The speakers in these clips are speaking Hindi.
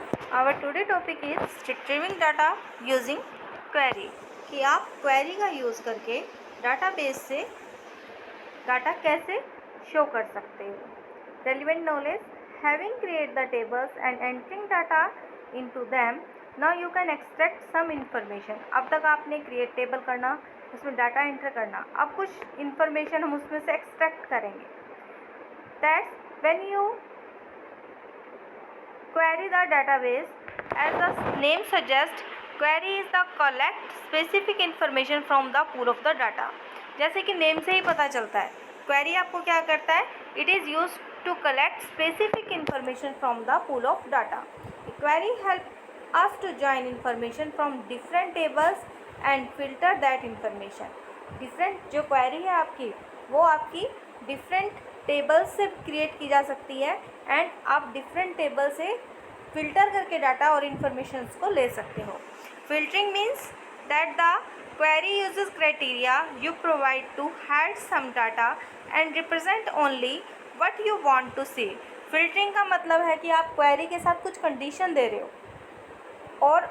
Our today topic is retrieving data using query कि आप query का यूज़ करके database से डाटा कैसे शो कर सकते हो। Relevant knowledge having create the tables and entering data into them, now you can extract some information। अब तक आपने create table करना, उसमें डाटा एंटर करना, अब कुछ information हम उसमें से extract करेंगे। That's when you query the database, as the name suggests, query is the collect specific information from the pool of the data। जैसे कि नेम से ही पता चलता है, क्वेरी आपको क्या करता है, it is use to collect specific information from the pool of data. Query help us to join information from different tables and filter that information. Different जो क्वेरी है आपकी, वो आपकी डिफरेंट टेबल्स से क्रिएट की जा सकती है एंड आप डिफरेंट टेबल से फिल्टर करके डाटा और इन्फॉर्मेशंस को ले सकते हो। Filtering means that the query uses criteria you provide to hide some data and represent only what you want to see. Filtering का मतलब है कि आप क्वेरी के साथ कुछ कंडीशन दे रहे हो और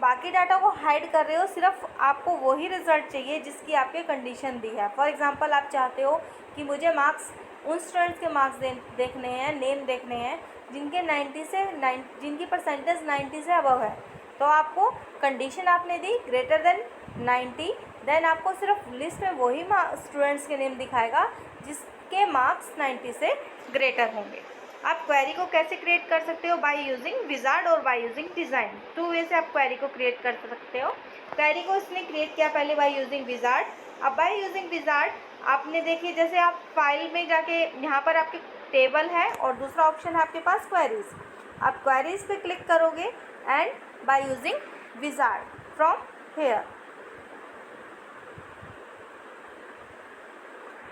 बाकी डाटा को हाइड कर रहे हो, सिर्फ आपको वही रिजल्ट चाहिए जिसकी आपके कंडीशन दी है। फॉर एग्जांपल आप चाहते हो कि मुझे मार्क्स उन स्टूडेंट्स के मार्क्स देखने हैं, नेम देखने हैं जिनके 90 से जिनकी परसेंटेज 90 से अबव है, तो आपको कंडीशन आपने दी ग्रेटर देन 90, देन आपको सिर्फ लिस्ट में वही स्टूडेंट्स के नेम दिखाएगा जिसके मार्क्स 90 से ग्रेटर होंगे। आप क्वेरी को कैसे क्रिएट कर सकते हो, बाय यूजिंग विजार्ड और bye using design. Two way से आप क्वेरी को क्रिएट कर सकते हो। क्वेरी को इसने क्रिएट किया पहले बाय यूजिंग विजार्ड। अब बाय यूजिंग विजार्ड आपने देखिए, जैसे आप फाइल में जाके यहाँ पर आपके टेबल है और दूसरा ऑप्शन है आपके पास क्वेरीज। आप क्वेरीज पे क्लिक करोगे and by using wizard from here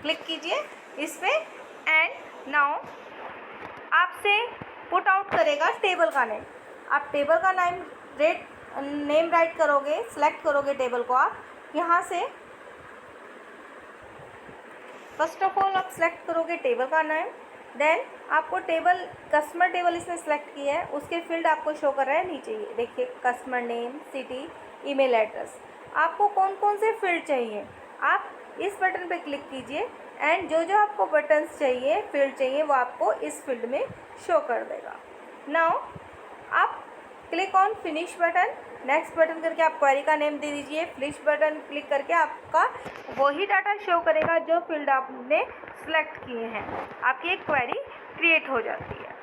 click कीजिए इस पे एंड नाउ आपसे पुट आउट करेगा टेबल का नेम। आप टेबल का नेम राइट करोगे, सिलेक्ट करोगे टेबल को। आप यहाँ से फर्स्ट ऑफ ऑल आप सिलेक्ट करोगे टेबल का नेम, देन आपको टेबल कस्टमर टेबल इसने सेलेक्ट किया है, उसके फील्ड आपको शो कर रहा है नीचे। ये देखिए, customer name, city, email address. आपको कौन कौन से फील्ड चाहिए, आप इस बटन पे क्लिक कीजिए एंड जो जो आपको बटन्स चाहिए, फील्ड चाहिए, वो आपको इस फील्ड में शो कर देगा। नाउ आप click on finish button, next button करके आप क्वेरी का नेम दे दीजिए। फिनिश बटन क्लिक करके आपका वही डाटा शो करेगा जो फील्ड आपने सेलेक्ट किए हैं। आपकी एक क्वेरी क्रिएट हो जाती है।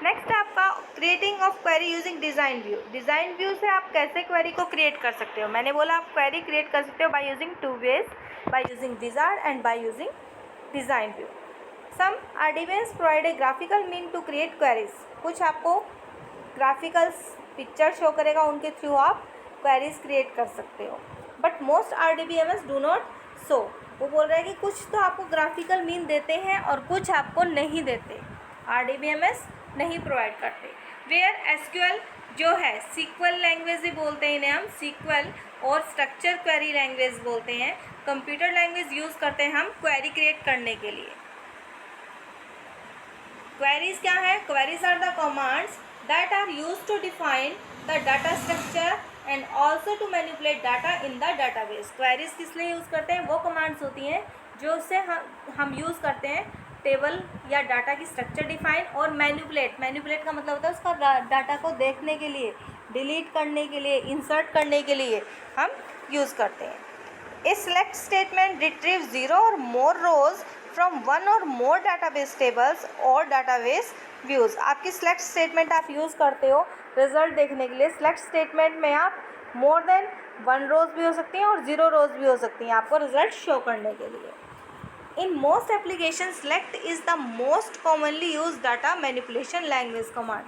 नेक्स्ट है आपका creating of query using design view. Design view से आप कैसे क्वेरी को क्रिएट कर सकते हो। मैंने बोला आप क्वेरी क्रिएट कर सकते हो by using two ways, by using wizard and by using design view. Some RDBMS provide a graphical mean to create queries. कुछ आपको ग्राफिकल्स पिक्चर शो करेगा, उनके थ्रू आप क्वेरीज क्रिएट कर सकते हो। But most RDBMS do not so. वो बोल रहा है कि कुछ तो आपको ग्राफिकल मीन देते हैं और कुछ आपको नहीं देते, RDBMS नहीं प्रोवाइड करते। वेयर SQL जो है, सीक्वल लैंग्वेज भी बोलते हैं इन्हें हम, सीक्वल और स्ट्रक्चर क्वेरी लैंग्वेज बोलते हैं। कंप्यूटर लैंग्वेज यूज़ करते हैं हम क्वेरी क्रिएट करने के लिए। क्वेरीज क्या है, queries are the commands that are used to define the data structure and also to manipulate data in the database। Queries किस लिए यूज़ करते हैं, वो कमांड्स होती हैं जो उससे हम यूज़ करते हैं टेबल या डाटा की स्ट्रक्चर डिफाइन और मैनिपुलेट का मतलब होता है उसका डाटा को देखने के लिए, डिलीट करने के लिए, इंसर्ट करने के लिए हम यूज़ करते हैं। ए सिलेक्ट स्टेटमेंट रिट्रीव 0 और मोर रोज फ्रॉम वन और मोर डाटाबेस टेबल्स और डाटाबेस व्यूज़। आपकी सिलेक्ट स्टेटमेंट आप यूज़ करते हो रिजल्ट देखने के लिए। सिलेक्ट स्टेटमेंट में आप मोर देन 1 रोज भी हो सकती हैं और 0 रोज भी हो सकती हैं आपको रिजल्ट शो करने के लिए। In most application select is the most commonly use data manipulation language command.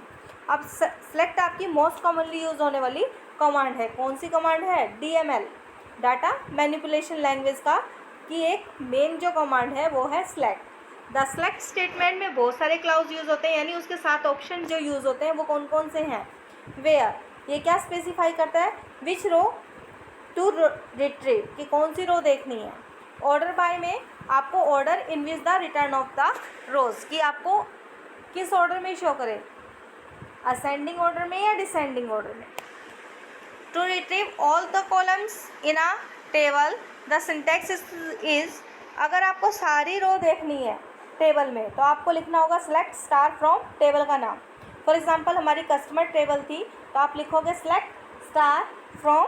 अब सेलेक्ट आपकी मोस्ट कॉमनली यूज होने वाली कमांड है। कौन सी कमांड है, DML, डाटा मैनिपुलेशन लैंग्वेज का की एक मेन जो कमांड है वो है सेलेक्ट। द सेलेक्ट स्टेटमेंट में बहुत सारे क्लाउज यूज़ होते हैं, यानी उसके साथ ऑप्शन जो यूज़ होते हैं वो कौन कौन से हैं। वेयर, ये क्या स्पेसिफाई करता है, विच रो टू रिट्रीव, कि कौन सी रो देखनी है। ऑर्डर बाय में आपको order in which the return of the rows, कि आपको किस ऑर्डर में शो करे, असेंडिंग ऑर्डर में या डिसेंडिंग ऑर्डर में। To retrieve all the columns in a table the syntax is, अगर आपको सारी रो देखनी है टेबल में तो आपको लिखना होगा सेलेक्ट स्टार फ्रॉम टेबल का नाम। फॉर एग्जांपल हमारी कस्टमर टेबल थी तो आप लिखोगे सेलेक्ट स्टार फ्रॉम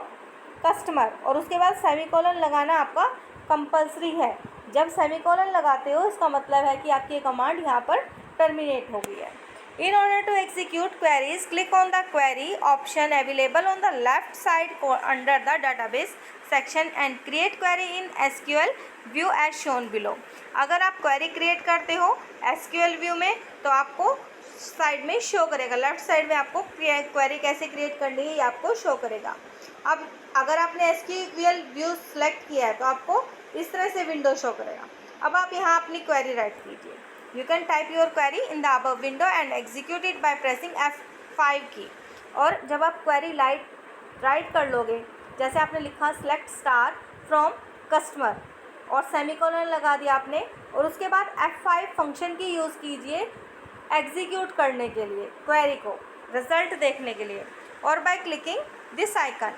कस्टमर और उसके बाद सेमीकोलन लगाना आपका कंपलसरी है। जब सेमीकोलन लगाते हो इसका मतलब है कि आपकी कमांड यहाँ पर टर्मिनेट हो गई है। In order to execute queries, click on the query option available on the left side under the database section and create query in SQL view as shown below। अगर आप क्वेरी क्रिएट करते हो SQL व्यू में तो आपको साइड में शो करेगा, लेफ्ट साइड में आपको क्वेरी कैसे क्रिएट करनी है ये आपको शो करेगा। अब अगर आपने SQL व्यू सेलेक्ट किया है तो आपको इस तरह से विंडो शो करेगा। अब आप यहाँ अपनी क्वेरी राइट कीजिए। You can type your query in the above window and execute it by pressing F5 की। और जब आप क्वेरी राइट कर लोगे, जैसे आपने लिखा सेलेक्ट स्टार फ्रॉम कस्टमर और सेमीकोलन लगा दिया आपने और उसके बाद F5 फंक्शन की यूज़ कीजिए एग्जीक्यूट करने के लिए क्वेरी को, रिजल्ट देखने के लिए, और by clicking this icon.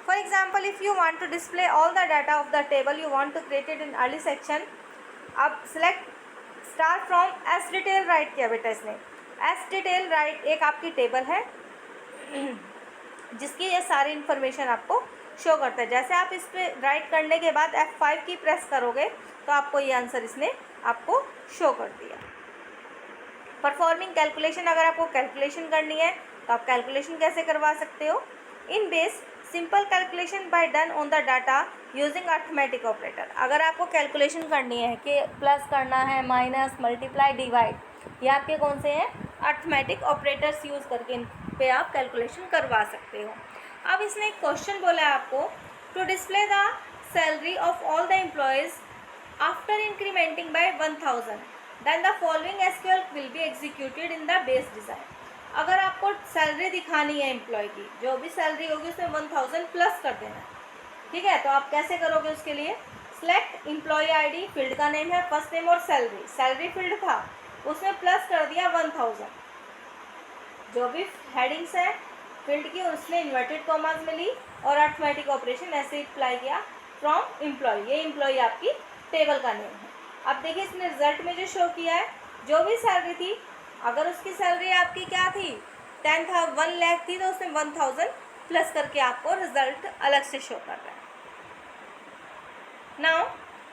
For example if you want to display all the data of the table you want to create it in early section, अब select star from S detail right किया बेटा इसने। एस डिटेल राइट एक आपकी टेबल है जिसकी ये सारी इन्फॉर्मेशन आपको शो करता है। जैसे आप इस पर राइट करने के बाद F5 की प्रेस करोगे तो आपको ये आंसर इसने आपको शो कर दिया। परफॉर्मिंग कैलकुलेशन, अगर आपको कैलकुलेशन करनी है तो आप कैलकुलेशन कैसे करवा सकते हो। In base simple calculation by done on the data using arithmetic operator, अगर आपको कैलकुलेशन करनी है कि प्लस करना है, माइनस, मल्टीप्लाई, डिवाइड, ये आपके कौन से हैं अर्थमेटिक ऑपरेटर्स यूज़ करके इन पे आप कैलकुलेशन करवा सकते हो। अब इसने एक क्वेश्चन बोला है आपको to display the salary of all the employees after incrementing by 1000 then the following SQL will be executed in the base design. अगर आपको सैलरी दिखानी है एम्प्लॉय की, जो भी सैलरी होगी उसमें 1000 प्लस कर देना है, ठीक है। तो आप कैसे करोगे उसके लिए, सिलेक्ट एम्प्लॉय आईडी, फील्ड का नेम है फर्स्ट नेम और सैलरी, सैलरी फील्ड था उसमें प्लस कर दिया 1000, जो भी हेडिंग्स है फील्ड की उसने इन्वर्टेड कॉमास में ली और अर्थमेटिक ऑपरेशन ऐसे अप्लाई किया फ्रॉम एम्प्लॉय, ये एम्प्लॉय आपकी टेबल का नेम है। अब देखिए इसने रिजल्ट में जो शो किया है, जो भी सैलरी थी, अगर उसकी सैलरी आपकी क्या थी 1 लाख थी तो उसने 1000 प्लस करके आपको रिजल्ट अलग से शो कर रहा है। Now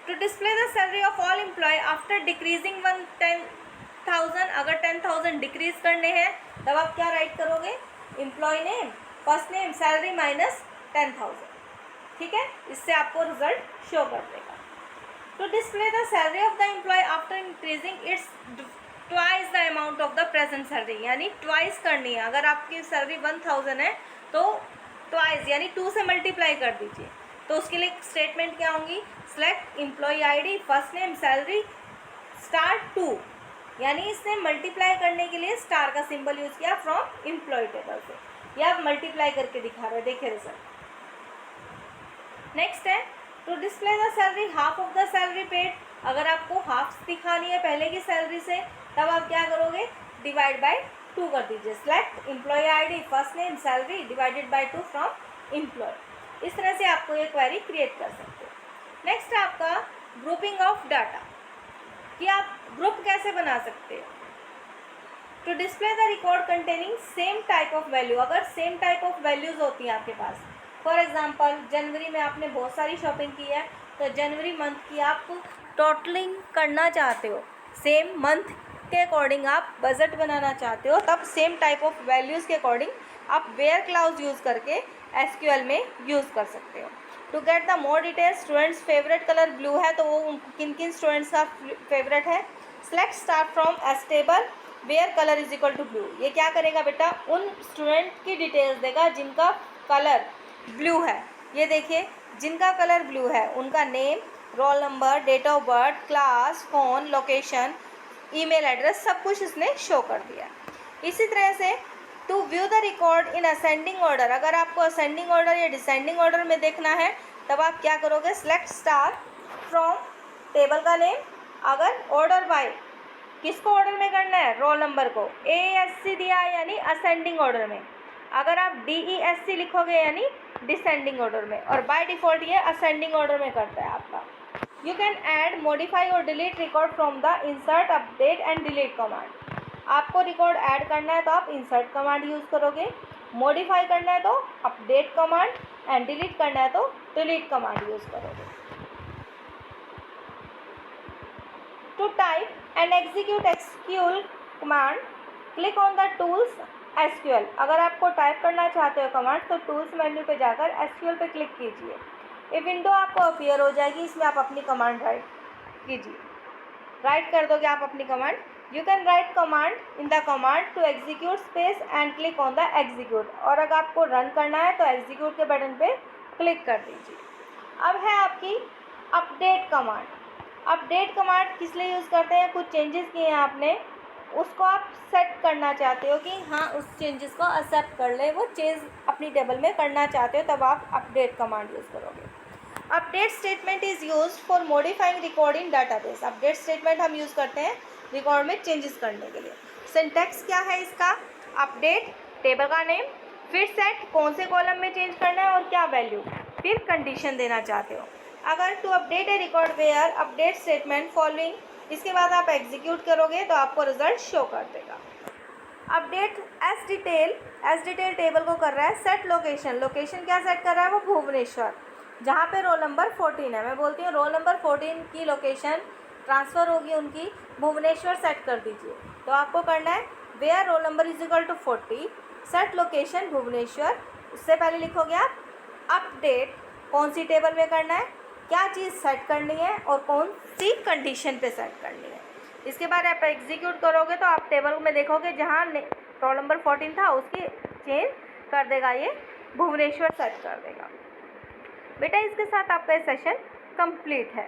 to display the salary of all employee after decreasing 10,000, अगर 10,000 डिक्रीज करने हैं तब आप क्या राइट करोगे, employee name first name salary minus 10,000, ठीक है, इससे आपको रिजल्ट शो कर देगा। To display the salary of the employee after increasing its twice the amount of the present salary, यानी ट्वाइस करनी है। अगर आपकी सैलरी 1000 है तो ट्वाइस यानी 2 से मल्टीप्लाई कर दीजिए। तो उसके लिए स्टेटमेंट क्या होंगी, select employee ID first name salary star 2, यानी इसने मल्टीप्लाई करने के लिए स्टार का सिंबल यूज़ किया फ्रॉम एम्प्लॉय टेबल से, या आप मल्टीप्लाई करके दिखा रहे हैं, देखिए रिजल्ट। नेक्स्ट है to display the salary half of the salary paid, अगर आपको हाफ दिखानी है पहले की सैलरी से तब आप क्या करोगे, डिवाइड बाय 2 कर दीजिए, select employee ID first name salary divided by 2 from employee. इस तरह से आपको ये क्वेरी क्रिएट कर सकते हो। नेक्स्ट है आपका ग्रुपिंग ऑफ डाटा, कि आप ग्रुप कैसे बना सकते हो। To display the record containing same type of value, अगर सेम टाइप ऑफ वैल्यूज़ होती हैं आपके पास, फॉर एग्जांपल जनवरी में आपने बहुत सारी शॉपिंग की है तो जनवरी मंथ की आप टोटलिंग करना चाहते हो, सेम मंथ के अकॉर्डिंग आप बजट बनाना चाहते हो, तब सेम टाइप ऑफ वैल्यूज़ के अकॉर्डिंग आप वेयर क्लाउज यूज़ करके SQL में यूज़ कर सकते हो। To get the more details, students favourite colour blue है तो वो किन किन स्टूडेंट्स का फेवरेट है, select star from S table where colour is equal to blue. ये क्या करेगा बेटा, उन स्टूडेंट की डिटेल्स देगा जिनका कलर ब्लू है। ये देखिए जिनका कलर ब्लू है उनका name, roll number, date of birth, class, phone, location, email address, सब कुछ इसने शो कर दिया। इसी तरह से to view the record in ascending order, अगर आपको असेंडिंग ऑर्डर या डिसेंडिंग ऑर्डर में देखना है तब आप क्या करोगे, सेलेक्ट स्टार फ्रॉम टेबल का नेम, अगर ऑर्डर बाय किसको ऑर्डर में करना है, रोल नंबर को। ASC दिया है यानी असेंडिंग ऑर्डर में, अगर आप DESC लिखोगे यानी डिसेंडिंग ऑर्डर में, और बाय डिफ़ॉल्ट ये असेंडिंग ऑर्डर में करता है आपका। यू कैन ऐड, मॉडिफाई और delete record from the insert, update and delete command. आपको रिकॉर्ड ऐड करना है तो आप इंसर्ट कमांड यूज़ करोगे, मॉडिफाई करना है तो अपडेट कमांड, एंड डिलीट करना है तो डिलीट कमांड यूज़ करोगे। To type and execute SQL command, click on the tools SQL। अगर आपको टाइप करना चाहते हो कमांड तो टूल्स मेन्यू पे जाकर SQL पे क्लिक कीजिए। ये विंडो आपको अपीयर हो जाएगी, इसमें आप अपनी कमांड राइट कीजिए, राइट कर दोगे आप अपनी command. You can write command in the command to execute space and click on the execute, और अगर आपको रन करना है तो एग्जीक्यूट के बटन पे क्लिक कर दीजिए। अब है आपकी अपडेट कमांड। अपडेट कमांड किस लिए यूज़ करते हैं, कुछ चेंजेस किए हैं आपने, उसको आप सेट करना चाहते हो कि हाँ उस चेंजेस को एक्सेप्ट कर ले, वो चेंज अपनी टेबल में करना चाहते हो, तब आप अपडेट कमांड यूज़ करोगे। Update statement is use for modifying record in database. Update statement हम यूज़ करते हैं रिकॉर्ड में चेंजेस करने के लिए। सिंटैक्स क्या है इसका, अपडेट टेबल का नेम, फिर सेट कौन से कॉलम में चेंज करना है और क्या वैल्यू, फिर कंडीशन देना चाहते हो। अगर to update a record where update statement following, इसके बाद आप एग्जीक्यूट करोगे तो आपको रिजल्ट शो कर देगा। अपडेट एस डिटेल टेबल को कर रहा है सेट लोकेशन। लोकेशन क्या सेट कर रहा है, वो भुवनेश्वर, जहाँ पे रोल नंबर 14 है। मैं बोलती हूँ रोल नंबर 14 की लोकेशन ट्रांसफ़र होगी उनकी, भुवनेश्वर सेट कर दीजिए। तो आपको करना है where roll number is equal to 40, set location Bhubaneswar. उससे पहले लिखोगे आप अपडेट, कौन सी टेबल में करना है, क्या चीज़ सेट करनी है और कौन सी कंडीशन पे सेट करनी है। इसके बाद आप एग्जीक्यूट करोगे तो आप टेबल में देखोगे जहाँ रोल नंबर 14 था उसकी चेंज कर देगा, ये भुवनेश्वर सेट कर देगा। बेटा इसके साथ आपका सेशन कंप्लीट है।